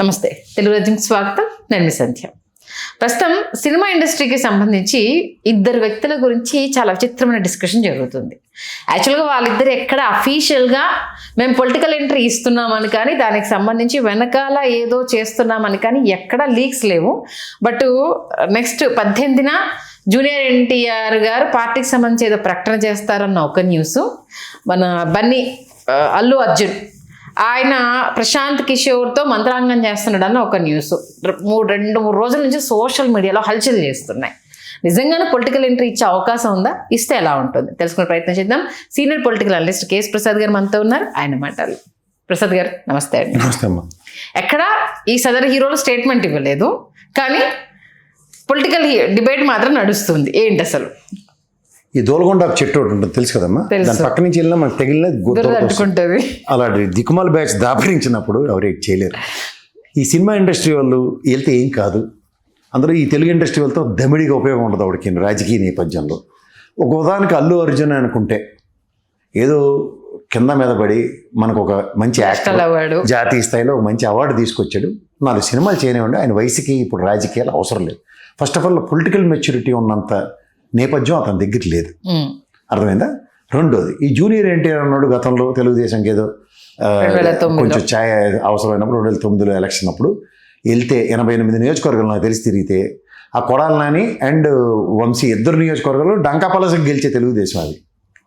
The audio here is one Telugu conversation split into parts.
నమస్తే, తెలుగు రాజ్యంకి స్వాగతం. నేను మీ సంధ్య. ప్రస్తుతం సినిమా ఇండస్ట్రీకి సంబంధించి ఇద్దరు వ్యక్తుల గురించి చాలా విచిత్రమైన డిస్కషన్ జరుగుతుంది. యాక్చువల్గా వాళ్ళిద్దరు ఎక్కడ అఫీషియల్గా మేము పొలిటికల్ ఎంట్రీ ఇస్తున్నామని కానీ దానికి సంబంధించి వెనకాల ఏదో చేస్తున్నామని కానీ ఎక్కడా లీక్స్ లేవు. బట్ నెక్స్ట్ 18న జూనియర్ ఎన్టీఆర్ గారు పార్టీకి సంబంధించి ఏదో ప్రకటన చేస్తారన్న ఒక న్యూస్, మన బన్నీ అల్లు అర్జున్ ఆయన ప్రశాంత్ కిషోర్తో మంత్రాంగం చేస్తున్నాడు అన్న ఒక న్యూస్ 2-3 రోజుల నుంచి సోషల్ మీడియాలో హల్చల్ చేస్తున్నాయి. నిజంగానే పొలిటికల్ ఎంట్రీ ఇచ్చే అవకాశం ఉందా? ఇస్తే ఎలా ఉంటుంది తెలుసుకునే ప్రయత్నం చేద్దాం. Senior political analyst KS Prasad గారు మనతో ఉన్నారు. ఆయన మాటలు. ప్రసాద్ గారు నమస్తే అండి. నమస్తే అమ్మా. ఎక్కడ ఈ సదరు హీరోలు స్టేట్మెంట్ ఇవ్వలేదు, కానీ పొలిటికల్ డిబేట్ మాత్రం నడుస్తుంది. ఏంటి అసలు? ఈ దోలగొండ చెట్టు ఒకటి ఉంటుంది తెలుసు కదమ్మా, దాని పక్క నుంచి వెళ్ళినా మనకు తగిలిన అడ్డుకుంటుంది. అలాంటి దిక్కుమాల బ్యాచ్ దాపరించినప్పుడు ఎవరు చేయలేరు. ఈ సినిమా ఇండస్ట్రీ వాళ్ళు వెళ్తే ఏం కాదు, అందులో ఈ తెలుగు ఇండస్ట్రీ వాళ్ళతో దమిడిగా ఉపయోగం ఉండదు వాడికి రాజకీయ నేపథ్యంలో. ఒక ఉదాహరణకి అల్లు అర్జున్ అనుకుంటే ఏదో కింద మీద పడి మనకు ఒక మంచి యాక్టర్, జాతీయ స్థాయిలో ఒక మంచి అవార్డు తీసుకొచ్చాడు. 4 సినిమాలు చేయనివ్వండి, ఆయన వయసుకి ఇప్పుడు రాజకీయాలు అవసరం లేదు. First of all political maturity ఉన్నంత నేపథ్యం అతని దగ్గర లేదు. అర్థమైందా? రెండోది, ఈ జూనియర్ ఎన్టీఆర్ అన్నాడు గతంలో తెలుగుదేశంకి ఏదో కొంచెం ఛాయ అవసరమైనప్పుడు 2009లో ఎలక్షన్ అప్పుడు వెళ్తే 88 నియోజకవర్గాలు నాకు తెలిసి తిరిగితే ఆ కొడాలి నాని అండ్ వంశీ 2 నియోజకవర్గాలు డంకాపలసకి గెలిచే తెలుగుదేశం, అది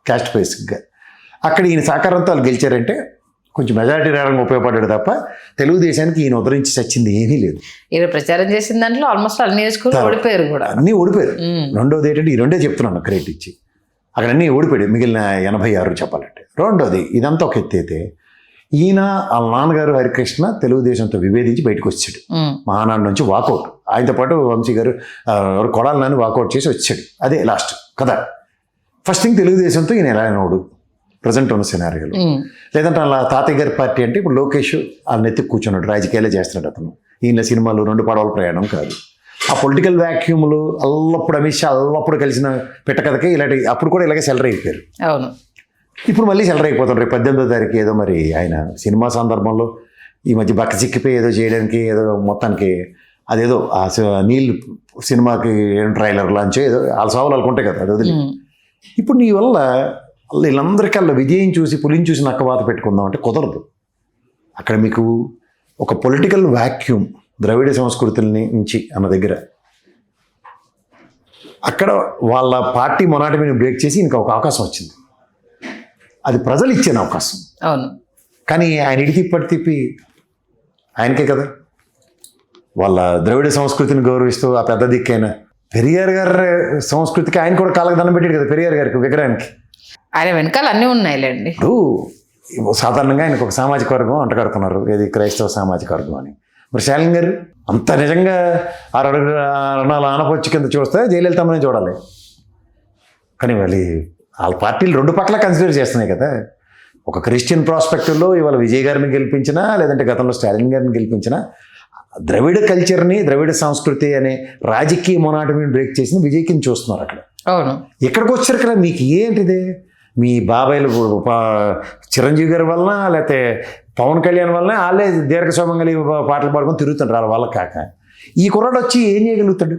క్యాస్ట్ బేసిక్గా. అక్కడ ఈయన సహకారంతో వాళ్ళు గెలిచారంటే కొంచెం మెజారిటీ రావడానికి ఉపయోగపడ్డాడు తప్ప తెలుగుదేశానికి ఈయన ఉదరించి చచ్చింది ఏమీ లేదు. ఈయన ప్రచారం చేసిన దాంట్లో ఆల్మోస్ట్ అన్ని నియోజకవర్గాలు ఓడిపోయారు కూడా, అన్నీ ఓడిపోయారు. రెండోది ఏంటంటే ఈ రెండే చెప్తున్నాను క్రెడిట్ ఇచ్చి, అక్కడ అన్నీ ఓడిపోయాడు, మిగిలిన 86 చెప్పాలంటే. రెండోది, ఇదంతా ఒక ఎత్తి అయితే ఈయన వాళ్ళ నాన్నగారు హరికృష్ణ తెలుగుదేశంతో విభేదించి బయటకు వచ్చాడు. మహానాడు నుంచి వాకౌట్, ఆయనతో పాటు వంశీ గారు కొడాలి నాని వాకౌట్ చేసి వచ్చాడు. అదే లాస్ట్ కదా. ఫస్ట్ థింగ్, తెలుగుదేశంతో ఈయన ఎలా అయినోడు ప్రజెంట్ ఉన్న సినారియోలో. లేదంటే అలా తాతయ్య గారి పార్టీ అంటే ఇప్పుడు లోకేష్ వాళ్ళని ఎత్తుకు కూర్చున్నాడు, రాజకీయాలే చేస్తున్నాడు అతను. ఈయన సినిమాలు 2 పడవల ప్రయాణం కాదు. ఆ పొలిటికల్ వ్యాక్యూమ్లు అల్లప్పుడు అమిత్ షా అల్లప్పుడు కలిసిన పెట్టకథకే ఇలాంటి అప్పుడు కూడా ఇలాగే సెలర్ అయిపోయారు. అవును, ఇప్పుడు మళ్ళీ సెలర్ అయిపోతాడు. రేపు 18వ తారీఖు ఏదో మరి ఆయన సినిమా సందర్భంలో ఈ మధ్య బక్క చిక్కిపోయి ఏదో చేయడానికి ఏదో మొత్తానికి అదేదో ఆ నీళ్ళు సినిమాకి ఏం ట్రైలర్ లాంచ్ ఏదో వాళ్ళ సావులు వాళ్ళకుంటాయి కదా, అది వదిలి. ఇప్పుడు నీ వల్ల వీళ్ళందరికల్లా విజయం చూసి పులిని చూసి నక్కవాత పెట్టుకుందాం అంటే కుదరదు. అక్కడ మీకు ఒక పొలిటికల్ వ్యాక్యూమ్ ద్రవిడ సంస్కృతుల్ని నుంచి అన్న దగ్గర అక్కడ వాళ్ళ పార్టీ మొనాటమీని బ్రేక్ చేసి ఇంకా ఒక అవకాశం వచ్చింది. అది ప్రజలు ఇచ్చిన అవకాశం. అవును, కానీ ఆయన ఇడి తిప్పి ఆయనకే కదా వాళ్ళ ద్రవిడ సంస్కృతిని గౌరవిస్తూ ఆ పెద్ద దిక్కైన పెరియార్ గారి సంస్కృతికి ఆయన కూడా కాళ్ళకు దండం పెట్టాడు కదా, పెరియార్ గారికి విగ్రహానికి. ఆయన వెనకాల అన్నీ ఉన్నాయిలేండి. ఇప్పుడు సాధారణంగా ఆయనకు ఒక సామాజిక వర్గం అంటగడుతున్నారు, ఏది క్రైస్తవ సామాజిక వర్గం అని. మరి శాలిన్ గారు అంత నిజంగా 6 అడుగుల ఆనపొచ్చి కింద చూస్తే జయలలితమ్మని చూడాలి. కానీ వాళ్ళ పార్టీలు 2 పక్కల కన్సిడర్ చేస్తున్నాయి కదా. ఒక క్రిస్టియన్ ప్రాస్పెక్టివ్లో ఇవాళ విజయ్ గారిని గెలిపించినా, లేదంటే గతంలో స్టాలిన్ గారిని గెలిపించినా, ద్రవిడ కల్చర్ని ద్రవిడ సంస్కృతి అనే రాజకీయ మొనాటమీని బ్రేక్ చేసిన విజయ్ కింద చూస్తున్నారు అక్కడ. అవును, ఇక్కడికి వచ్చారు కదా. మీకు ఏంటిది, మీ బాబాయిలు చిరంజీవి గారి వలన లేకపోతే పవన్ కళ్యాణ్ వలన వాళ్ళే దీర్ఘస్వమంగళి పాటలు పాడుకొని తిరుగుతుంటారు వాళ్ళ కాక. ఈ కుర్రాడు వచ్చి ఏం చేయగలుగుతాడు?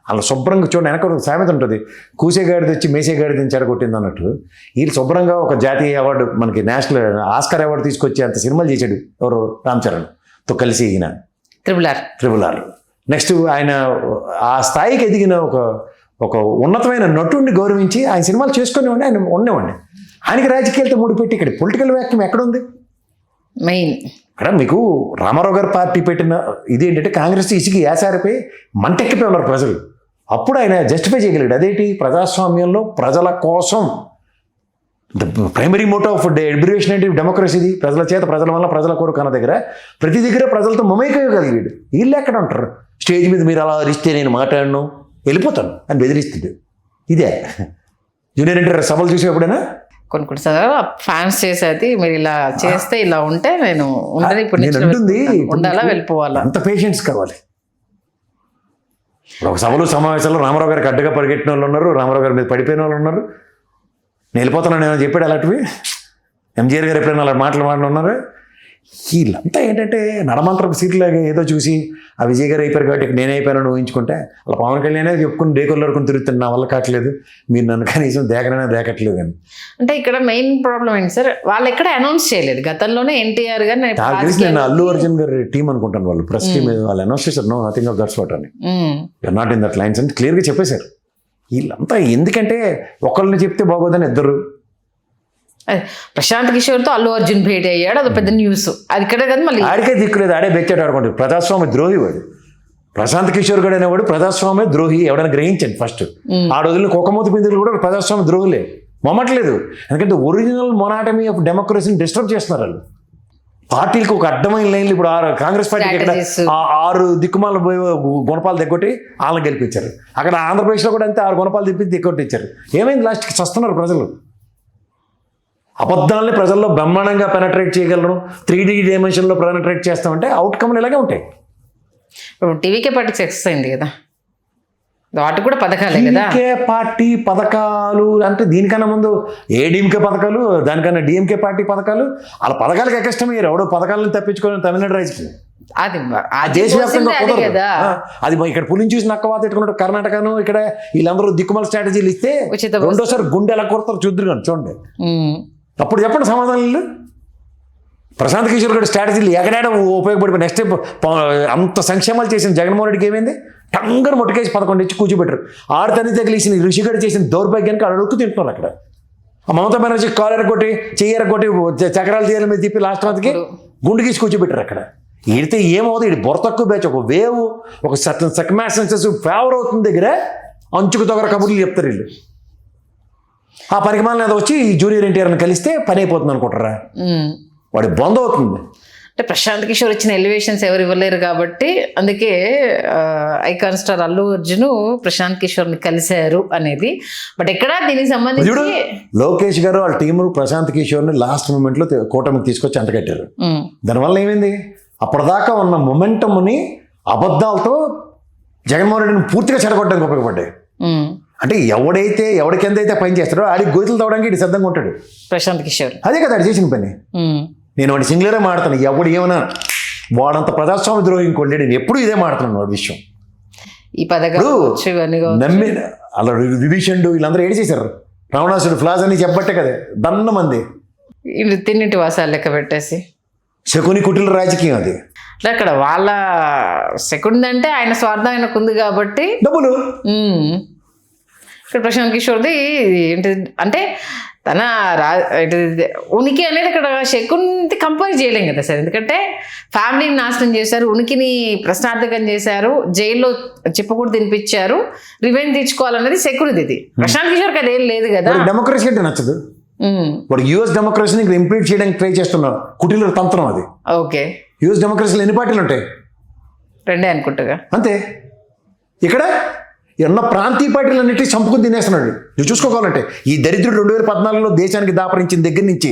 అలా శుభ్రంగా చూడండి, వెనక ఒక సామెత ఉంటుంది, కూసేగాడిది వచ్చి మేసేగాడిది చెడగొట్టింది అన్నట్టు. వీళ్ళు శుభ్రంగా ఒక జాతీయ అవార్డు, మనకి నేషనల్ ఆస్కార్ అవార్డు తీసుకొచ్చి అంత సినిమాలు చేశాడు. ఎవరు? రామ్ చరణ్తో కలిసి ఈయన ట్రిపుల్ ఆర్. నెక్స్ట్ ఆయన ఆ స్థాయికి ఎదిగిన ఒక ఉన్నతమైన నటుడిని గౌరవించి ఆయన సినిమాలు చేసుకునేవాడిని, ఆయన ఉండేవాడిని. ఆయనకి రాజకీయాలతో ముడిపెట్టి ఇక్కడ పొలిటికల్ వ్యాక్యూమ్ ఎక్కడుంది? మెయిన్ ఇక్కడ మీకు రామారావు గారు పార్టీ పెట్టిన ఇది ఏంటంటే కాంగ్రెస్ ఇసుకి యాసారిపోయి మంటెక్కిపోయి ఉన్నారు ప్రజలు. అప్పుడు ఆయన జస్టిఫై చేయగలిగాడు. అదేంటి, ప్రజాస్వామ్యంలో ప్రజల కోసం the primary motive of education డెమోక్రసీది ప్రజల చేత ప్రజల వల్ల ప్రజల కొరకు అన్న దగ్గర ప్రతి దగ్గర ప్రజలతో మమేకగలిగాడు. వీళ్ళు ఎక్కడ ఉంటారు? స్టేజ్ మీద మీరు అలా అరిస్తే నేను మాట్లాడను, వెళ్ళిపోతాను అని బెదిరిస్తుంది. ఇదే జూనియర్ ఎన్టీఆర్ సభలు చూసి ఎప్పుడైనా కొన్ని ఫ్యాన్స్ చేసేది, మీరు ఇలా చేస్తే ఇలా ఉంటే నేను ఉండాలా వెళ్ళిపోవాలా, అంత పేషెన్స్ కావాలి. ఒక సభలు సమావేశాల్లో రామారావు గారికి అడ్డగా పరిగెట్టిన వాళ్ళు ఉన్నారు, రామారావు గారి మీద పడిపోయిన వాళ్ళు ఉన్నారు. నేను వెళ్ళిపోతున్నాను ఏమైనా చెప్పాడు అలాంటివి. ఎంజీఆర్ గారు ఎప్పుడైనా అలా మాటలు ఉన్నారు. వీళ్ళంతా ఏంటంటే నడమంత్రపు సీట్లాగా ఏదో చూసి ఆ విజయ్ గారు అయిపోయారు కాబట్టి నేను అయిపోయాను ఊహించుకుంటే అలా పవన్ కళ్యాణ్ చెప్పుకుని డేకొల్లరుకుని తిరుగుతున్నా నా వల్ల కావట్లేదు, మీరు నన్ను కనీసం దేకట్లేదు అని. అంటే ఇక్కడ మెయిన్ ప్రాబ్లం ఏంటి సార్, వాళ్ళు ఎక్కడ అనౌన్స్ చేయలేదు. గతంలోనే ఎన్టీఆర్ గారు నాకు తెలిసి నేను అల్లు అర్జున్ గారి టీం అనుకుంటాను, వాళ్ళు ప్రెస్ టీం వాళ్ళు అనౌన్స్ చేశారు, no nothing of that's what అని, you are not in that lines అని క్లియర్గా చెప్పేశారు. వీళ్ళంతా ఎందుకంటే ఒకళ్ళని చెప్తే బాగోదని ఇద్దరు. ప్రశాంత్ కిషోర్తో అల్లు అర్జున్ భేటీ అయ్యాడు, అది పెద్ద న్యూస్. అది ఇక్కడ కదా మళ్ళీ ఆడికే దిక్కులేదు, ఆడే బెచ్చాడు ఆడుకుంటాడు. ప్రజాస్వామ్య ద్రోహి వాడు ప్రశాంత్ కిషోర్ గడు అనేవాడు, ప్రజాస్వామ్య ద్రోహి. ఎవడైనా గ్రహించండి ఫస్ట్. ఆ రోజుల్లో కుక్కమూతి బిందులు కూడా ప్రజాస్వామ్య ద్రోహులే, మొమ్మట్లేదు. ఎందుకంటే ఒరిజినల్ మొనాటమీ ఆఫ్ డెమోక్రసీని డిస్టర్బ్ చేస్తున్నారు వాళ్ళు. పార్టీలకు ఒక అడ్డమైన లైన్లు. ఇప్పుడు కాంగ్రెస్ పార్టీకి ఇక్కడ 6 దిక్కుమాల గుణపాలు దిగ్గొట్టి వాళ్ళని గెలిపించారు. అక్కడ ఆంధ్రప్రదేశ్లో కూడా అంతే 6 గుణపాలు తిప్పి దిగ్గొట్టించారు. ఏమైంది, లాస్ట్కి చస్తున్నారు ప్రజలు. అబద్ధాలని ప్రజల్లో బ్రహ్మాండంగా పెనట్రేట్ చేయగలరు, 3D డైమెన్షన్లో పెనట్రేట్ చేస్తామంటే అవుట్కమ్లు ఇలాగే ఉంటాయి. ఇప్పుడు టీవీకే పార్టీకి సక్సెస్ అయింది కదా, వాటి కూడా పథకాలే కదా. టీవీకే పార్టీ పథకాలు అంటే దీనికన్నా ముందు ఏడీఎంకే పథకాలు, దానికన్నా డిఎంకే పార్టీ పథకాలు. వాళ్ళ పథకాలకు ఎక్కష్టమయ్యారు. ఎవడో పథకాలను తప్పించుకొని తమిళనాడు రాజకీయం అది దేశవ్యాప్తంగా కదా. అది ఇక్కడ పులిని చూసి నక్కవాత ఎట్టుకున్నట్టు కర్ణాటకను ఇక్కడ వీళ్ళందరూ దిక్కుమాల స్ట్రాటజీలు ఇస్తే రెండోసారి గుండె ఎలా కొడతారు చూద్దరు కానీ చూడండి. అప్పుడు చెప్పండి సమాధానాలు. ప్రశాంత్ కిషోర్ గారి స్ట్రాటజీలు ఎక్కడేడ ఉపయోగపడిపోయి నెక్స్ట్ అంత సంక్షేమాలు చేసిన జగన్మోహన్ రెడ్డికి ఏమైంది, టంగర్ మొట్టకేసి 11 ఇచ్చి కూర్చోబెట్టరు. 6 తల్లి తగిలేసిన ఋషిగడు చేసిన దౌర్భాగ్యానికి అడుక్కు తింటున్నారు అక్కడ. ఆ మమతా బెనర్జీ కాలర్ కొట్టి చెయ్యర కొట్టి చక్రాలు తీయాల మీద తిప్పి లాస్ట్ మంత్కి గుండు గీసి కూర్చోబెట్టారు అక్కడ. ఈడితే ఏమవుతుంది, ఇది బొర తక్కువ బ్యాచ్, ఒక వేవ్ ఒక సర్టన్ సర్కమ్స్టాన్సెస్ ఫేవర్ అవుతుంది దగ్గర అంచుకు తొగర కబుర్లు చెప్తారు వీళ్ళు. ఆ పరిమాణం మీద వచ్చి ఈ జూనియర్ ఎన్టీఆర్ని కలిస్తే పని అయిపోతుంది అనుకుంటారా, వాడి బొంద అవుతుంది. అంటే ప్రశాంత్ కిషోర్ ఇచ్చిన ఎలివేషన్స్ ఎవరు ఇవ్వలేరు కాబట్టి అందుకే ఐకాన్ స్టార్ అల్లు అర్జున్ ప్రశాంత్ కిషోర్ని కలిశారు అనేది. బట్ ఎక్కడ దీనికి సంబంధించి లోకేష్ గారు వాళ్ళ టీము ప్రశాంత్ కిషోర్ని లాస్ట్ మూమెంట్లో కూటమికి తీసుకొచ్చి అంటగట్టారు. దానివల్ల ఏమైంది, అప్పటిదాకా ఉన్న మొమెంటమ్ని అబద్ధాలతో జగన్మోహన్ రెడ్డిని పూర్తిగా చెడగొట్టడానికి ఉపయోగపడ్డాయి. అంటే ఎవడికి ఎంతైతే పని చేస్తాడో ఆడికి గోతులు తవ్వడానికి ఇటు సిద్ధంగా ఉంటాడు ప్రశాంత్ కిషోర్. అదే కదా ఆడు చేసిన పని. నేను వాడి సింగులరే మాడతాను, ఎవడు ఏమన్నా వాడంత ప్రజాస్వామ్య ద్రోహి ఇంకోటి నేను ఎప్పుడు ఇదే మాడుతున్నాను వాడి విషయం. ఈ పథకాలు నమ్మి అలా విభీషణుడు వీళ్ళందరూ ఏడు చేశారు. రావణాసుడు ఫ్లాజ్ అని చెప్పబట్టే కదా దన్న మంది తిన్నింటి వాసాలు లెక్క పెట్టేసి శకుని కుటిల రాజకీయం అది. అక్కడ వాళ్ళ సెకండ్ అంటే ఆయన స్వార్థం ఆయనకు ఉంది కాబట్టి డబ్బులు. ఇక్కడ ప్రశాంత్ కిషోర్ది ఏంటి అంటే తన ఉనికి అనేది ఇక్కడ శకుని కంపేర్ చేయలేం కదా సార్. ఎందుకంటే ఫ్యామిలీని నాశనం చేశారు, ఉనికిని ప్రశ్నార్థకం చేశారు, జైల్లో చెప్పకూడదు తినిపించారు, రివెంజ్ తీర్చుకోవాలనేది శకునిది. ఇది ప్రశాంత్ కిషోర్కి అదేం లేదు కదా. డెమోక్రసీ అంటే నచ్చదు వాడు. యుఎస్ డెమోక్రసీని ఇంప్లీట్ చేయడానికి ట్రై చేస్తున్నారు, కుటిల తంత్రం అది. ఓకే, యుఎస్ డెమోక్రసీలో ఎన్ని పార్టీలు ఉంటాయి? 2 అనుకుంటా అంతే. ఇక్కడ ఎన్న ప్రాంతీయ పార్టీలు అన్నింటినీ చంపుకుని తినేస్తున్నాడు. నువ్వు చూసుకోవాలంటే ఈ దరిద్రుడు 2014లో దేశానికి దాపరించిన దగ్గర నుంచి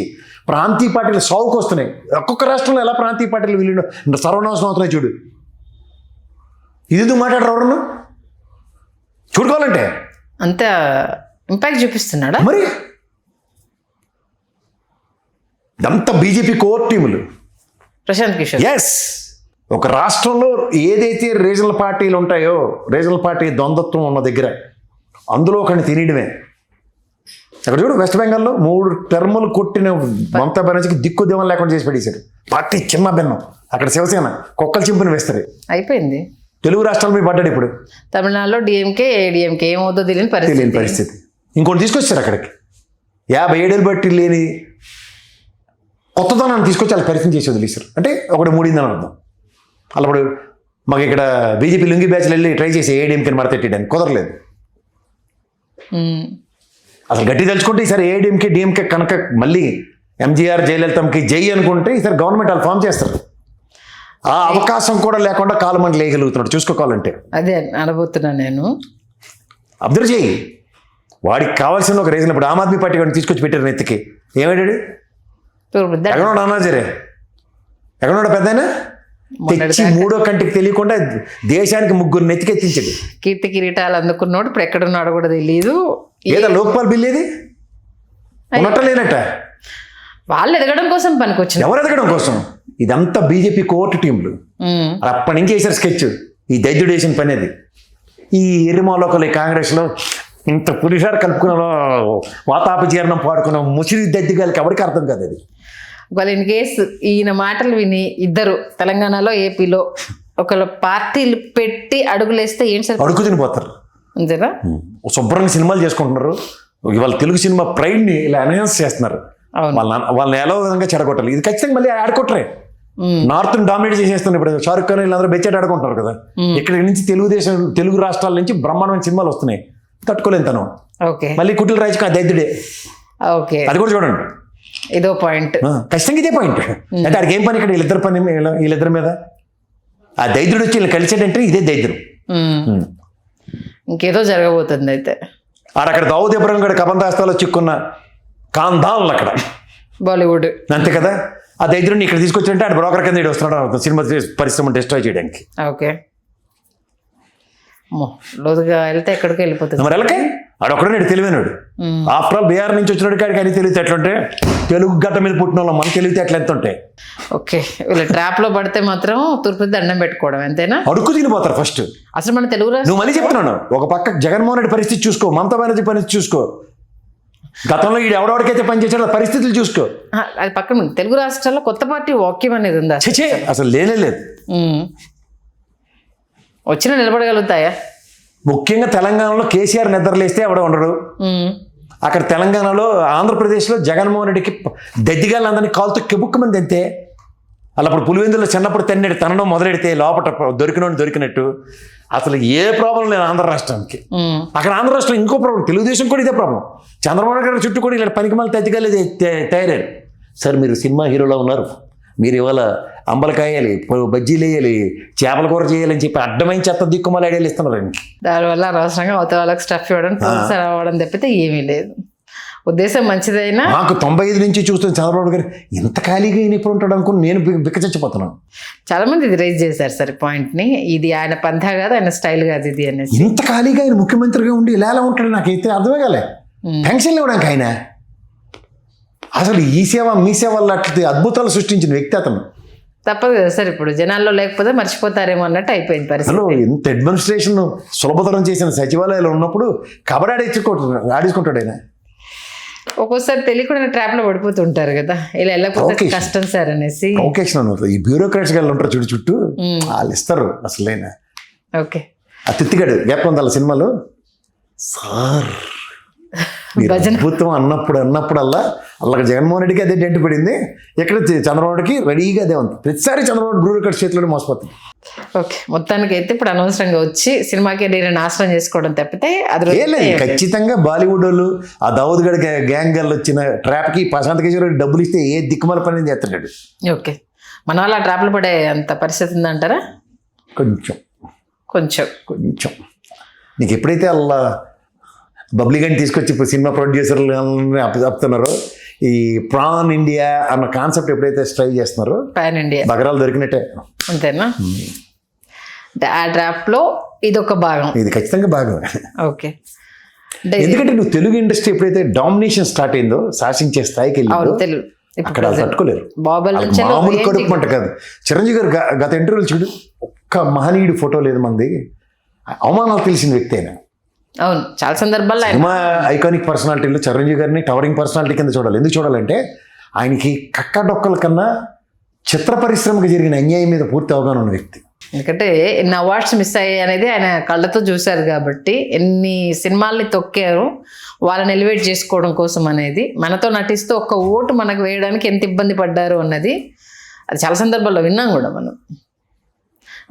ప్రాంతీయ పార్టీలు సాగుకు వస్తున్నాయి. ఒక్కొక్క రాష్ట్రంలో ఎలా ప్రాంతీయ పార్టీలు వీళ్ళు సర్వనాశనం అవుతున్నాయి చూడు. ఇది మాట్లాడరు ఎవరన్నా చూడుకోవాలంటే అంత ఇంపాక్ట్ చూపిస్తున్నాడా మరి. ఇదంతా బీజేపీ కోర్ టీములు. ప్రశాంత్ కిషోర్ ఎస్, ఒక రాష్ట్రంలో ఏదైతే రీజనల్ పార్టీలు ఉంటాయో, రీజనల్ పార్టీ ద్వంద్వత్వం ఉన్న దగ్గర అందులో ఒకరిని తినేయడమే. అక్కడ చూడు వెస్ట్ బెంగాల్లో 3 టర్ములు కొట్టిన మమతా బెనర్జీకి దిక్కు దేవం లేకుండా చేసి పడేశారు. పార్టీ చిన్న భిన్నం. అక్కడ శివసేన కుక్కలు చింపుని వేస్తారు. అయిపోయింది. తెలుగు రాష్ట్రాల మీద పడ్డాడు ఇప్పుడు. తమిళనాడులో డిఎంకే ఏడిఎంకే ఏమవుతుందో తెలియని పరిస్థితి. ఇంకోటి తీసుకొచ్చారు అక్కడికి. 57 ఏళ్ళు బట్టి లేని కొత్తదనాన్ని తీసుకొచ్చి వాళ్ళకి పరిచయం చేసి వదిలేశారు. అంటే ఒకటి మూడిందని అర్థం. అలా ఇప్పుడు మాకు ఇక్కడ బీజేపీ లుంగి బ్యాచ్లు వెళ్ళి ట్రై చేసి ఏడీఎంకేని మడతెట్టడానికి కుదరలేదు. అసలు గట్టి తెలుసుకుంటే ఈసారి ఏడీఎంకే డిఎంకే కనుక మళ్ళీ ఎంజీఆర్ జయలలితకి జై అనుకుంటే ఈసారి గవర్నమెంట్ వాళ్ళు ఫామ్ చేస్తారు. ఆ అవకాశం కూడా లేకుండా కాలమండి లేయగలుగుతున్నాడు చూసుకోవాలంటే. అదే అనబోతున్నాను నేను. అబ్జర్వ్ చేయి, వాడికి కావాల్సిన ఒక రీజన్. ఇప్పుడు ఆమ్ ఆద్మీ పార్టీ వాడిని తీసుకొచ్చి పెట్టారు నెత్తికి. ఏమయ్యాడు? ఎక్కడోడు అన్నాజరే, ఎక్కడోడు పెద్దయినా తెచ్చి 3వ కంటికి తెలియకుండా దేశానికి 3 నెత్తికెత్తించాడు. కీర్తి కిరీటాలు అందుకున్నాడు. ఇప్పుడు ఎక్కడున్నాడు కూడా తెలియదు. ఏదో లోక్పాల్ బిల్ ఏది ఉన్నట్ట లేనట్ట. వాళ్ళు ఎదగడం కోసం పనికొచ్చింది. ఎవరు ఎదగడం కోసం? ఇదంతా బీజేపీ కోర్టు టీంలు అప్పటి నుంచి వేసారు స్కెచ్. ఈ దైద్యుడు వేసిన పని అది. ఈ ఎర్రిమాలోకలు కాంగ్రెస్లో ఇంత పులిసారి కలుపుకున్న వాతాపజీర్ణం పాడుకున్న ముసిరి దద్దిగాలకి ఎవరికి అర్థం కాదు అది. ఒకవేళ ఇన్ కేసు ఈయన మాటలు విని ఇద్దరు తెలంగాణలో ఏపీలో ఒకళ్ళ పార్టీలు పెట్టి అడుగులేస్తే ఏంటి సార్? అడుగు తినిపోతారు అంతేనా? శుభ్రంగా సినిమాలు చేసుకుంటున్నారు. ఇవాళ తెలుగు సినిమా ప్రైడ్ని ఇలా ఎన్హాన్స్ చేస్తున్నారు. వాళ్ళని ఎలా విధంగా చెడగొట్టాలి. ఇది ఖచ్చితంగా మళ్ళీ ఆడుకుంటారే. నార్త్ డామినేట్ చేసేస్తున్నారు. ఇప్పుడు షారుఖ్ ఖాన్ వీళ్ళందరూ బెచ్చేట ఆడుకుంటారు కదా. ఇక్కడి నుంచి తెలుగు రాష్ట్రాల నుంచి బ్రహ్మాండమైన సినిమాలు వస్తున్నాయి. తట్టుకోలేను తను. మళ్ళీ కుటిల రాజుకు ఆ దైద్యుడే. అది కూడా చూడండి. ఇదో పాయింట్. ఖచ్చితంగా ఇదే పాయింట్. అంటే ఆడికి ఏం పని ఇక్కడ వీళ్ళిద్దరు పని వీళ్ళిద్దరి మీద. ఆ దైద్యుడు వచ్చి వీళ్ళు కలిసేటంటే ఇదే దైద్యుడు. ఇంకేదో జరగబోతుంది అయితే. అక్కడ దావుద్ ఇబ్రహీం గడ కబందాస్తాలో చిక్కున్న కాందాలు అక్కడ బాలీవుడ్ అంతే కదా. ఆ దైద్యుడిని ఇక్కడ తీసుకొచ్చారంటే ఆడ బ్రోకర్ కింద ఇటు వస్తున్నాడు సినిమా పరిశ్రమ డిస్ట్రాయ్ చేయడానికి. ఓకే, లోతుగా వెళ్తే ఎక్కడికి వెళ్ళిపోతుంది. మరి వెళ్ళకే ఆడొక్కడే నేడు తెలివైనడు. ఆఫ్టర్ ఆల్ బీహార్ నుంచి వచ్చినట్టు కాడికి అని తెలివితే ఎట్లుంటే తెలుగు గడ్డ మీద పుట్టిన వాళ్ళం మన తెలివితే ఎట్లా ఎంత ఉంటాయి. ఓకే, వీళ్ళ ట్రాప్ లో పడితే మాత్రం తూర్పు దండం పెట్టుకోవడం అంతేనా? అడుక్కు తినిపోతారు ఫస్ట్. అసలు మన తెలుగు నువ్వు మళ్ళీ చెప్తున్నాను. ఒక పక్క జగన్మోహన్ రెడ్డి పరిస్థితి చూసుకో, మమతా బెనర్జీ పరిస్థితి చూసుకో, గతంలో ఈ ఎవడెవడికైతే పనిచేసాడో పరిస్థితులు చూసుకో. అది పక్కన తెలుగు రాష్ట్రాల్లో కొత్త పార్టీ వాక్యం అనేది ఉందా? అసలు లేనే లేదు. వచ్చినా నిలబడగలుగుతాయా? ముఖ్యంగా తెలంగాణలో కేసీఆర్ నిద్రలేస్తే ఎవడ ఉండడు. అక్కడ తెలంగాణలో ఆంధ్రప్రదేశ్లో జగన్మోహన్ రెడ్డికి దద్దిగాళ్ళందరినీ కాలుతో కెబుక్కుమంది అంతే. అలా అప్పుడు పులివెందులో చిన్నప్పుడు తనడం మొదలెడితే లోపల దొరికినట్టు అసలు ఏ ప్రాబ్లం లేదు ఆంధ్ర రాష్ట్రానికి. అక్కడ ఆంధ్ర రాష్ట్రం ఇంకో ప్రాబ్లం. తెలుగుదేశం కూడా ఇదే ప్రాబ్లం. చంద్రబాబు గారి చుట్టూ కూడా ఇలా పనికి మళ్ళీ దద్దిగాళ్ళు తయారయ్యారు. సార్ మీరు సినిమా హీరోలో ఉన్నారు, మీరు ఇవాళ అంబలకాయ వేయాలి, బజ్జీలు వేయాలి, చేపల కూర చేయాలని చెప్పి అడ్డమైన చెత్త దిక్కుమాల ఐడియాలు ఇస్తున్నారు. దానివల్ల అనవసరంగా అవతల వాళ్ళకి స్టఫ్ ఇవ్వడం, ప్రొఫెసర్ అవ్వడం తప్పితే ఏమీ లేదు. ఉద్దేశం మంచిదైనా నాకు 95 నుంచి చూస్తున్న చంద్రబాబు గారు ఇంత ఖాళీగా ఈయన ఇప్పుడు ఉంటాడు అనుకుని నేను బిక్కచచ్చిపోతున్నాను. చాలా మంది ఇది రైజ్ చేశారు సార్ పాయింట్ ని. ఇది ఆయన పంథా కాదు, ఆయన స్టైల్ కాదు ఇది అనేసి. ఇంత ఖాళీగా ఆయన ముఖ్యమంత్రిగా ఉండి ఇలా ఎలా ఉంటాడు నాకైతే అర్థమే కాలే. పెన్షన్లు ఇవ్వడానికి ఆయన అసలు ఈ సేవ మీ సేవ అట్లా అద్భుతాలు సృష్టించిన వ్యక్తి అతను. తప్పదు కదా సార్, ఇప్పుడు జనాల్లో లేకపోతే మర్చిపోతారేమో అన్నట్టు అయిపోయింది పరిస్థితి. ఎంత అడ్మినిస్ట్రేషన్ సులభతరం చేసిన సచివాలయాలు ఉన్నప్పుడు కబడ్డీ ఆడించుకుంటాడు ఆయన. ఒక్కోసారి తెలియకుండా ట్రాప్ లో పడిపోతుంటారు కదా, ఇలా వెళ్ళకపోతే కష్టం సార్ అనేసి. ఈ బ్యూరోక్రాట్స్ గారు ఉంటారు చుట్టూ వాళ్ళు ఇస్తారు అసలైన. ఓకే, ఆ తిత్తిగాడు గ్యాప్ ఉంది వాళ్ళ సినిమాలో. సార్ అద్భుతం అన్నప్పుడల్లా అలా జగన్మోహన్ రెడ్డికి అదే డెంట్ పడింది. ఇక్కడ చంద్రబాబుకి రెడీగా అదే ఉంది. ప్రతిసారి చంద్రబాబు బ్యూరోక్రాట్ చేతిలో మోసపోతుంది. ఓకే, మొత్తానికి అయితే ఇప్పుడు అనవసరంగా వచ్చి సినిమా కెరీర్ నాశనం చేసుకోవడం తప్పితే అది ఖచ్చితంగా బాలీవుడ్ వాళ్ళు ఆ దావుద్ గడ్ గ్యాంగ్ గల్ వచ్చిన ట్రాప్ కి ప్రశాంత్ కిషోర్ డబ్బులు ఇస్తే ఏ దిక్కుమాల పని చేస్తాడు. ఓకే, మన వాళ్ళు ఆ ట్రాప్లు పడే అంత పరిస్థితి ఉందంటారా? కొంచెం నీకు ఎప్పుడైతే అలా బబ్లీ గని తీసుకొచ్చి ఇప్పుడు సినిమా ప్రొడ్యూసర్లు చెప్తున్నారో ఈ ప్రాన్ ఇండియా అన్న కాన్సెప్ట్ ఎప్పుడైతే ట్రై చేస్తున్నారో పాన్ ఇండియా బగరాలు దొరికినట్టే. అంతేనా? ఆ డ్రాఫ్ట్ లో ఇది ఒక భాగం, ఇది ఖచ్చితంగా భాగం. ఓకే, ఎందుకంటే నువ్వు తెలుగు ఇండస్ట్రీ ఎప్పుడైతే డామినేషన్ స్టార్ట్ అయిందో శాసించే స్థాయికి వెళ్ళి అక్కడ తట్టుకోలేరు. మామూలు కడుపు మంట కాదు. చిరంజీవి గారు గత ఇంటర్వ్యూలు చూడు, ఒక్క మహనీయుడు ఫోటో లేదు మంది. అవమానాలు తెలిసిన వ్యక్తి అయినా. అవును, చాలా సందర్భాల్లో సినిమా ఐకానిక్ పర్సనాలిటీలో చిరంజీవి గారిని టవరింగ్ పర్సనాలిటీ కింద చూడాలి. ఎందుకు చూడాలంటే ఆయనకి కక్కడొక్కల కన్నా చిత్ర పరిశ్రమకు జరిగిన అన్యాయం మీద పూర్తి అవగాహన ఉన్న వ్యక్తి. ఎందుకంటే ఎన్ని అవార్డ్స్ మిస్ అయ్యాయి అనేది ఆయన కళ్ళతో చూశారు కాబట్టి, ఎన్ని సినిమాల్ని తొక్కారు వాళ్ళని ఎలివేట్ చేసుకోవడం కోసం అనేది. మనతో నటిస్తూ ఒక్క ఓటు మనకు వేయడానికి ఎంత ఇబ్బంది పడ్డారు అన్నది అది చాలా సందర్భాల్లో విన్నాం కూడా మనం.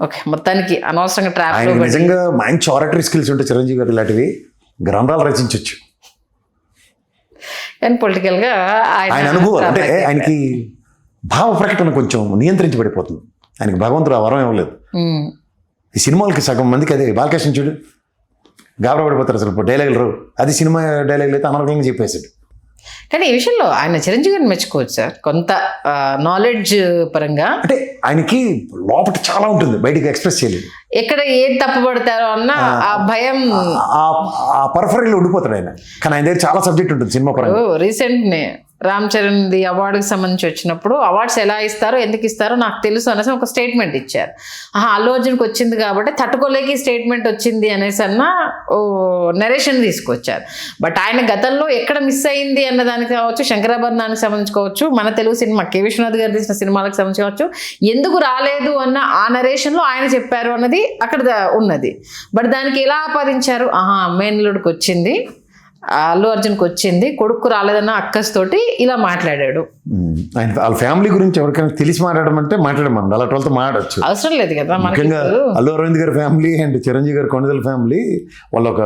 ఓకే, మొత్తానికి అనవసరంగా ట్రాప్. నిజంగా మంచి ఆరటరీ స్కిల్స్ ఉంటే చిరంజీవి గారు ఇలాంటివి గ్రంథాలు రచించవచ్చు. కానీ పొలిటికల్ గా ఆయన అనుభవం అంటే ఆయనకి భావ ప్రకటన కొంచెం నియంత్రించబడిపోతుంది. ఆయనకి భగవంతుడు ఆ వరం ఇవ్వలేదు. ఈ సినిమాలకి సగం మందికి అదే. బాలకృష్ణ చూడు గాబరా పడిపోతారు అసలు డైలాగులు రావు. అది సినిమా డైలాగులు అయితే అనర్గంగా చెప్పేసాడు. కానీ ఈ విషయంలో ఆయన చిరంజీవి గారిని మెచ్చుకోవచ్చు సార్, కొంత నాలెడ్జ్ పరంగా. అంటే ఆయనకి లోపల చాలా ఉంటుంది, బయటకు ఎక్స్ప్రెస్ చేయలేదు. ఎక్కడ ఏది తప్పుపడతారో అన్న ఆ భయం, ఆ పర్ఫరీలో ఉండిపోతాడు ఆయన. కానీ ఆయన దగ్గర చాలా సబ్జెక్ట్ ఉంటుంది సినిమా పరంగా. రీసెంట్ రామ్ చరణ్ ది అవార్డుకి సంబంధించి వచ్చినప్పుడు అవార్డ్స్ ఎలా ఇస్తారో ఎందుకు ఇస్తారో నాకు తెలుసు అనేసి ఒక స్టేట్మెంట్ ఇచ్చారు. అల్లు అర్జున్కి వచ్చింది కాబట్టి తట్టుకోలేక ఈ స్టేట్మెంట్ వచ్చింది అనేసి నరేషన్ తీసుకొచ్చారు. బట్ ఆయన గతంలో ఎక్కడ మిస్ అయింది అన్న దానికి కావచ్చు, శంకరాభరణానికి సంబంధించి కావచ్చు, మన తెలుగు సినిమా కె విశ్వనాథ్ గారు తీసిన సినిమాలకు సంబంధించి కావచ్చు, ఎందుకు రాలేదు అన్న ఆ నరేషన్లో ఆయన చెప్పారు అన్నది అక్కడ ఉన్నది. బట్ దానికి ఎలా ఆపాదించారు, మేనల్లుడికి వచ్చింది, అల్లు అర్జున్కి వచ్చింది, కొడుకు రాలేదన్న అక్కస్తోటి ఇలా మాట్లాడాడు. ఆయన వాళ్ళ ఫ్యామిలీ గురించి ఎవరికైనా తెలిసి మాట్లాడమంటే మాట్లాడమండి, అలాంటి వాళ్ళతో మాట్లాడచ్చు, అవసరం లేదు కదా. ముఖ్యంగా అల్లు అరవింద్ గారి ఫ్యామిలీ అండ్ చిరంజీవి గారి కొణిదెల ఫ్యామిలీ వాళ్ళు ఒక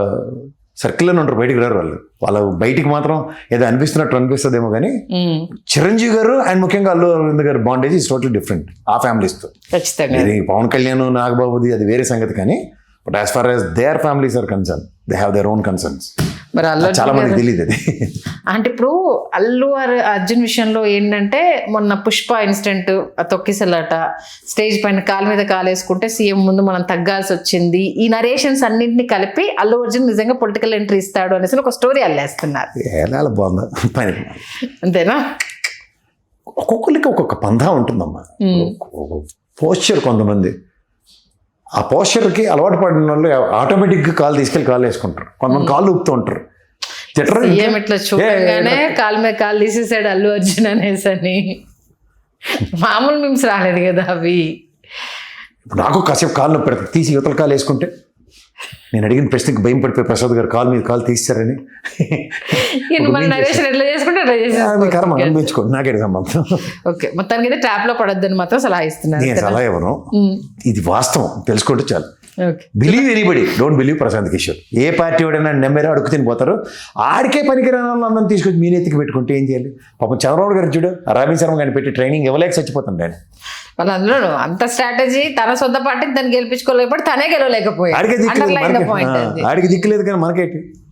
సర్కిల్లోనే ఉంటారు, బయటికి రారు వాళ్ళు బయటికి మాత్రం ఏదో అనిపిస్తుందేమో కానీ చిరంజీవి గారు అండ్ ముఖ్యంగా అల్లు అరవింద్ గారి బాండేజ్ ఇస్ టోటలీ డిఫరెంట్ ఆ ఫ్యామిలీస్తో. ఖచ్చితంగా పవన్ కళ్యాణ్, నాగబాబుది అది వేరే సంగతి, కానీ but as far as their families are concern they have their own concerns. మరి చాలా మందికి తెలియదు అది. అంటే ఇప్పుడు అల్లు అర్జున్ విషయంలో ఏంటంటే మొన్న పుష్ప ఇన్సిడెంట్, తొక్కిసలాట, స్టేజ్ పైన కాలు మీద కాలేసుకుంటే సీఎం ముందు మనం తగ్గాల్సి వచ్చింది, ఈ నరేషన్స్ అన్నింటినీ కలిపి అల్లు అర్జున్ నిజంగా పొలిటికల్ ఎంట్రీ ఇస్తాడు అనేసి ఒక స్టోరీ అల్లేస్తున్నారు. ఎలా బాగుందా పని, అంతేనా? ఒక్కొక్కరికి ఒక్కొక్క పందా ఉంటుందమ్మా. పోస్చర్ కొంతమంది ఆ పోస్చర్కి అలవాటు పడిన వాళ్ళు ఆటోమేటిక్గా కాలు తీసుకెళ్ళి కాలు వేసుకుంటారు, కొంతమంది కాళ్ళు ఊపుతూ ఉంటారు. సీఎం ఇట్లా చూడగానే కాలు మీద కాలు తీసేసాడు అల్లు అర్జున్ అనేసి మామూలు మిమ్స్ రాలేదు కదా అవి. ఇప్పుడు నాకు కాసేపు కాలు నొప్పి పెడతాను, తీసి యువతల కాలు వేసుకుంటే నేను అడిగిన ప్రశ్నకి భయం పడిపోయి ప్రసాద్ గారు కాలు మీద కాలు తీస్తారని కర్మ అనిపించుకోండి, నాకే సంబంధం. ఓకే, మొత్తానికి ట్రాప్ లో పడొద్దని మాత్రం సలహా ఇస్తున్నారు. నేను సలహా ఇవ్వను, ఇది వాస్తవం తెలుసుకుంటే చాలు. Believe anybody, don't believe Prashant Kishor. ఏ పార్టీ వాడైనా నెమ్మరా అడుగు తినిపోతారు, ఆడికే పనికిరాని వాళ్ళందరం తీసుకొచ్చి మీనెత్తికి పెట్టుకుంటే ఏం చేయాలి? పాపం చంద్రబాబు గారు చూడు, రవీంద్ర శర్మ గారిని పెట్టి ట్రైనింగ్ ఇవ్వలేక చచ్చిపోతాడు ఆయన. వాళ్ళు అందులో అంత స్ట్రాటజీ, తన సొంత పార్టీని తను గెలిపించుకోలేకపోతే తనే గెలవలేకపోయాడు. ఆడికి దిక్కులేదు కానీ మనకేంటి.